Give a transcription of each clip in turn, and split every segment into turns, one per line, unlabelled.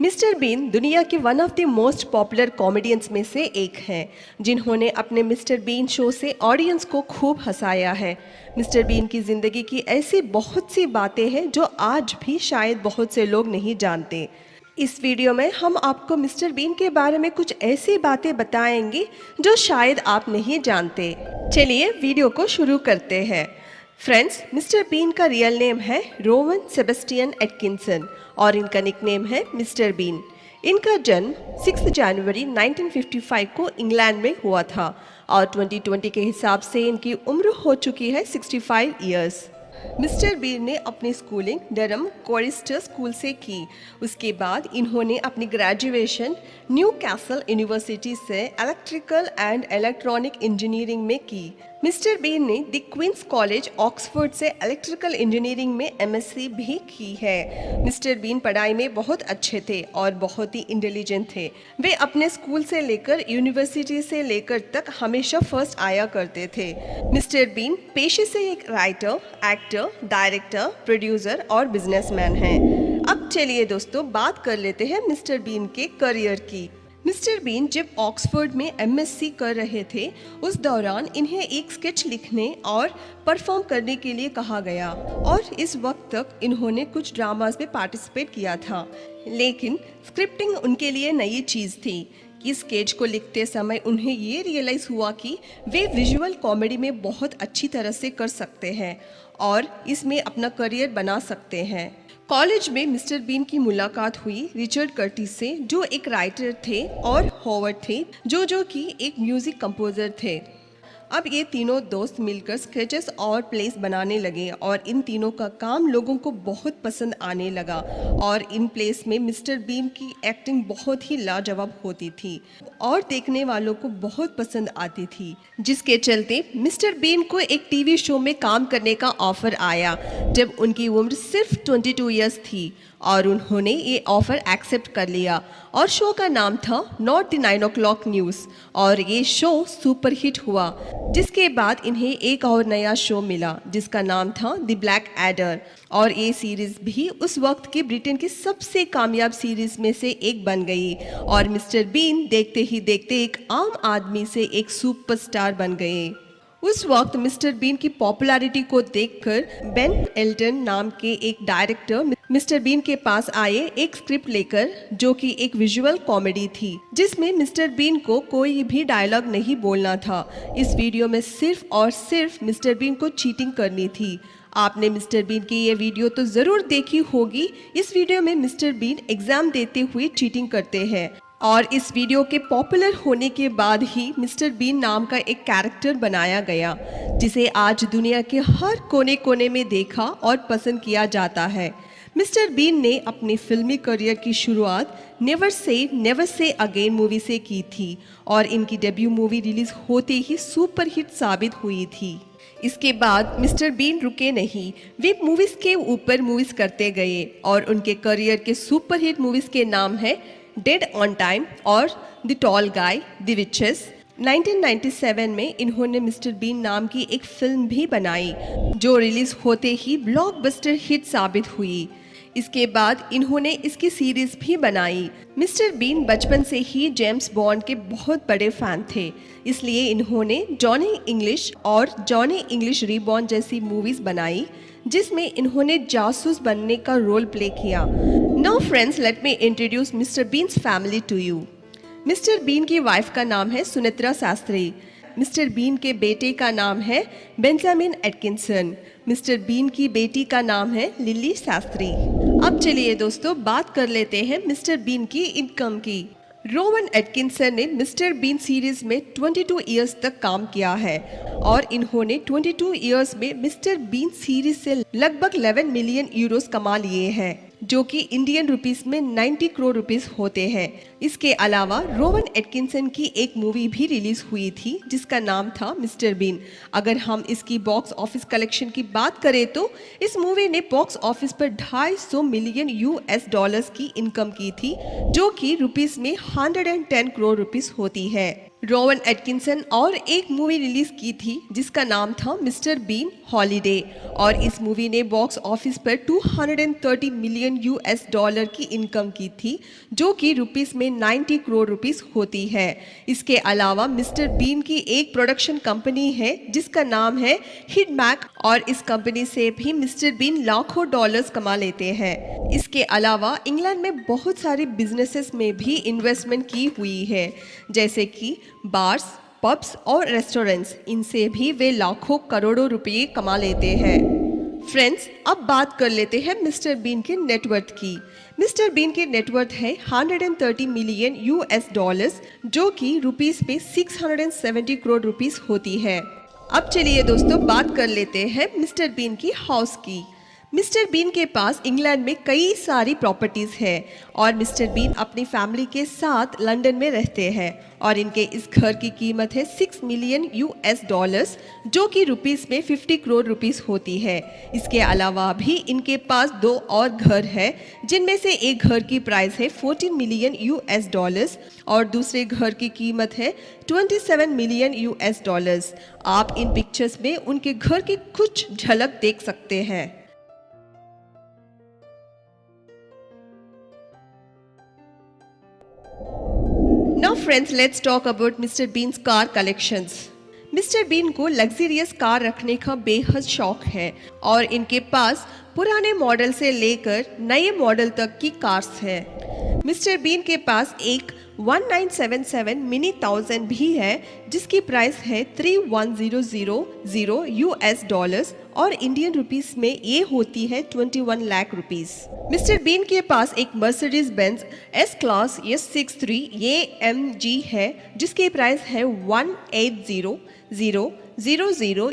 Mister been दुनिया के one of the most popular comedians में से एक हैं, जिन्होंने अपने मिस्टर बीन शो से ऑडियंस को खूब हंसाया है। मिस्टर बीन की ज़िंदगी की ऐसी बहुत सी बातें हैं जो आज भी शायद बहुत से लोग नहीं जानते। इस वीडियो में हम आपको मिस्टर बीन के बारे में कुछ ऐसी बातें बताएंगे जो शायद आप नहीं जानते। चलिए वीडियो को शुरू करते हैं। फ्रेंड्स, मिस्टर बीन का रियल नेम है रोवन सेबेस्टियन एटकिंसन और इनका निकनेम है मिस्टर बीन। इनका जन्म 6 जनवरी 1955 को इंग्लैंड में हुआ था और 2020 के हिसाब से इनकी उम्र हो चुकी है 65 इयर्स। मिस्टर बीन ने अपनी स्कूलिंग डरहम कोरिस्टर स्कूल से की। उसके बाद इन्होंने अपनी ग्रेजुएशन न्यू कैसल यूनिवर्सिटी से इलेक्ट्रिकल एंड इलेक्ट्रॉनिक इंजीनियरिंग में की। मिस्टर बीन ने द क्वींस कॉलेज ऑक्सफोर्ड से इलेक्ट्रिकल इंजीनियरिंग में एमएससी भी की है। मिस्टर बीन पढ़ाई में बहुत अच्छे थे और बहुत ही इंटेलिजेंट थे। वे अपने स्कूल से लेकर यूनिवर्सिटी से लेकर तक हमेशा फर्स्ट आया करते थे। मिस्टर बीन पेशे से एक राइटर, एक्टर, डायरेक्टर, प्रोड्यूसर और बिजनेसमैन हैं। अब चलिए दोस्तों बात कर लेते हैं मिस्टर बीन के करियर की। मिस्टर बीन जब ऑक्सफोर्ड में एमएससी कर रहे थे, उस दौरान इन्हें एक स्केच लिखने और परफॉर्म करने के लिए कहा गया और इस वक्त तक इन्होंने कुछ ड्रामास में पार्टिसिपेट किया था। लेकिन स्क्रिप्टिंग उनके लिए नई चीज़ थी कि स्केच को लिखते समय उन्हें ये रियलाइज़ हुआ कि वे विजुअल कॉमेडी में बहुत अच्छी तरह से कर सकते हैं और इसमें अपना करियर बना सकते हैं। कॉलेज में मिस्टर बीन की मुलाकात हुई रिचर्ड कर्टिस से, जो एक राइटर थे, और हॉवर्ड थे, जो कि एक म्यूज़िक कंपोज़र थे। अब ये तीनों दोस्त मिलकर स्केचेस और प्लेस बनाने लगे और इन तीनों का काम लोगों को बहुत पसंद आने लगा और इन प्लेस में मिस्टर बीन की एक्टिंग बहुत ही लाजवाब होती थी और देखने वालों को बहुत पसंद आती थी, जिसके चलते मिस्टर बीन को एक टीवी शो में काम करने का ऑफ़र आया जब उनकी उम्र सिर्फ 22 इयर्स थी और उन्होंने ये ऑफ़र एक्सेप्ट कर लिया और शो का नाम था नॉट द 9 o'clock न्यूज़ और ये शो सुपर हिट हुआ, जिसके बाद इन्हें एक और नया शो मिला जिसका नाम था द ब्लैक एडर और ये सीरीज़ भी उस वक्त के ब्रिटेन की सबसे कामयाब सीरीज़ में से एक बन गई और मिस्टर बीन देखते ही देखते एक आम आदमी से एक सुपरस्टार बन गए। उस वक्त मिस्टर बीन की पॉपुलैरिटी को देखकर बेन एल्टन नाम के एक डायरेक्टर मिस्टर बीन के पास आए एक स्क्रिप्ट लेकर, जो कि एक विजुअल कॉमेडी थी जिसमें मिस्टर बीन को कोई भी डायलॉग नहीं बोलना था। इस वीडियो में सिर्फ और सिर्फ मिस्टर बीन को चीटिंग करनी थी। आपने मिस्टर बीन की ये वीडियो तो ज़रूर देखी होगी। इस वीडियो में मिस्टर बीन एग्ज़ाम देते हुए चीटिंग करते हैं और इस वीडियो के पॉपुलर होने के बाद ही मिस्टर बीन नाम का एक कैरेक्टर बनाया गया, जिसे आज दुनिया के हर कोने कोने में देखा और पसंद किया जाता है। मिस्टर बीन ने अपनी फिल्मी करियर की शुरुआत नेवर से अगेन मूवी से की थी और इनकी डेब्यू मूवी रिलीज होते ही सुपर हिट साबित हुई थी। इसके बाद मिस्टर बीन रुके नहीं, वे मूवीज़ के ऊपर मूवीज़ करते गए और उनके करियर के सुपर हिट मूवीज़ के नाम है डेड ऑन टाइम और the tall guy, the witches. 1997 में इन्होंने मिस्टर बीन नाम की एक फिल्म भी बनाई जो रिलीज होते ही ब्लॉकबस्टर हिट साबित हुई। इसके बाद इन्होंने इसकी सीरीज भी बनाई। मिस्टर बीन बचपन से ही जेम्स बॉन्ड के बहुत बड़े फैन थे, इसलिए इन्होंने जॉनी इंग्लिश और जॉनी इंग्लिश रीबॉर्न जैसी मूवीज बनाई जिसमें इन्होंने जासूस बनने का रोल प्ले किया। Now friends, let me introduce Mister Bean's family to you. Mister Bean की वाइफ का नाम है सुनित्रा शास्त्री। मिस्टर बीन के बेटे का नाम है बेंजामिन एटकिंसन। मिस्टर बीन की बेटी का नाम है लिली शास्त्री। अब चलिए दोस्तों बात कर लेते हैं मिस्टर बीन की इनकम की। रोवन एटकिंसन ने मिस्टर बीन सीरीज में 22 इयर्स तक काम किया है और इन्होंने 22 इयर्स में मिस्टर बीन सीरीज से लगभग 11 मिलियन यूरोस कमा लिए हैं, जो कि इंडियन रुपीस में 90 करोड़ रुपीस होते हैं। इसके अलावा रोवन एटकिंसन की एक मूवी भी रिलीज हुई थी जिसका नाम था मिस्टर बीन। अगर हम इसकी बॉक्स ऑफिस कलेक्शन की बात करें तो इस मूवी ने बॉक्स ऑफिस पर 250 मिलियन यूएस डॉलर्स की इनकम की थी, जो कि रुपीस में 110 करोड़ रुपीस होती है। रोवन एटकिंसन और एक मूवी रिलीज की थी जिसका नाम था मिस्टर बीन हॉलीडे और इस मूवी ने बॉक्स ऑफिस पर 230 मिलियन यूएस डॉलर की इनकम की थी जो कि रुपीस में 90 करोड़ रुपीस होती है। इसके अलावा मिस्टर बीन की एक प्रोडक्शन कंपनी है जिसका नाम है हिडमैक और इस कंपनी से भी मिस्टर बीन लाखों डॉलर्स कमा लेते हैं। इसके अलावा इंग्लैंड में बहुत सारे बिजनेसेस में भी इन्वेस्टमेंट की हुई है जैसे कि बार्स, पब्स और रेस्टोरेंट्स, इनसे भी वे लाखों करोड़ों रुपए कमा लेते हैं। फ्रेंड्स, अब बात कर लेते हैं मिस्टर बीन के नेटवर्थ की। मिस्टर बीन की नेटवर्थ है 130 मिलियन यूएस डॉलर्स जो कि रुपीस में 670 करोड़ रुपीस होती है। अब चलिए दोस्तों बात कर लेते हैं मिस्टर बीन की हाउस की। मिस्टर बीन के पास इंग्लैंड में कई सारी प्रॉपर्टीज़ है और मिस्टर बीन अपनी फैमिली के साथ लंदन में रहते हैं और इनके इस घर की कीमत है 6 मिलियन यूएस डॉलर्स जो कि रुपीस में 50 करोड़ रुपीस होती है। इसके अलावा भी इनके पास 2 और घर है जिनमें से एक घर की प्राइस है 14 मिलियन यूएस डॉलर्स और दूसरे घर की कीमत है 27 मिलियन यूएस डॉलर्स। आप इन पिक्चर्स में उनके घर की कुछ झलक देख सकते हैं। Now friends, let's talk about Mr. Bean's car collections. Mister Bean को लग्जरियस कार रखने का बेहद शौक है और इनके पास पुराने मॉडल से लेकर नए मॉडल तक की कार्स है। मिस्टर बीन के पास एक 1977 मिनी 1000 भी है जिसकी प्राइस है 31,000 यूएस डॉलर्स और इंडियन रुपीस में ये होती है 21 लाख रुपीस। मिस्टर बीन के पास एक Mercedes Benz S class S63 AMG है जिसकी प्राइस है 18,000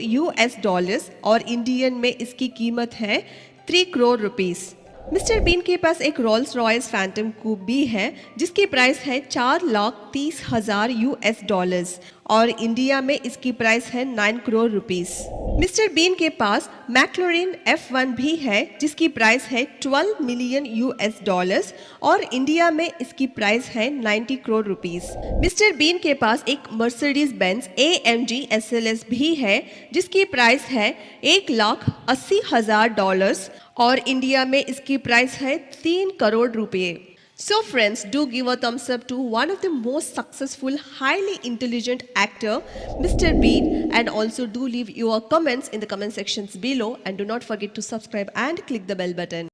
यूएस डॉलर्स और इंडियन में इसकी कीमत है 3 करोड़ रुपीस। मिस्टर बीन के पास एक रोल्स रॉयस फैंटम कूप भी है जिसकी प्राइस है 4,30,000 यूएस डॉलर्स और इंडिया में इसकी प्राइस है 9 करोड़ रुपीस। मिस्टर बीन के पास मैक्लोरिन F1 भी है जिसकी प्राइस है 12 मिलियन यूएस डॉलर्स और इंडिया में इसकी प्राइस है 90 करोड़ रुपीस। मिस्टर बीन के पास एक मर्सिडीज बेंज AMG SLS भी है जिसकी प्राइस है 1,80,000 डॉलर्स और इंडिया में इसकी प्राइस है 3 करोड़ रुपए। So friends, do give a thumbs up to one of the most successful, highly intelligent actor, Mr. Bean, and also do leave your comments in the comment sections below and do not forget to subscribe and click the bell button.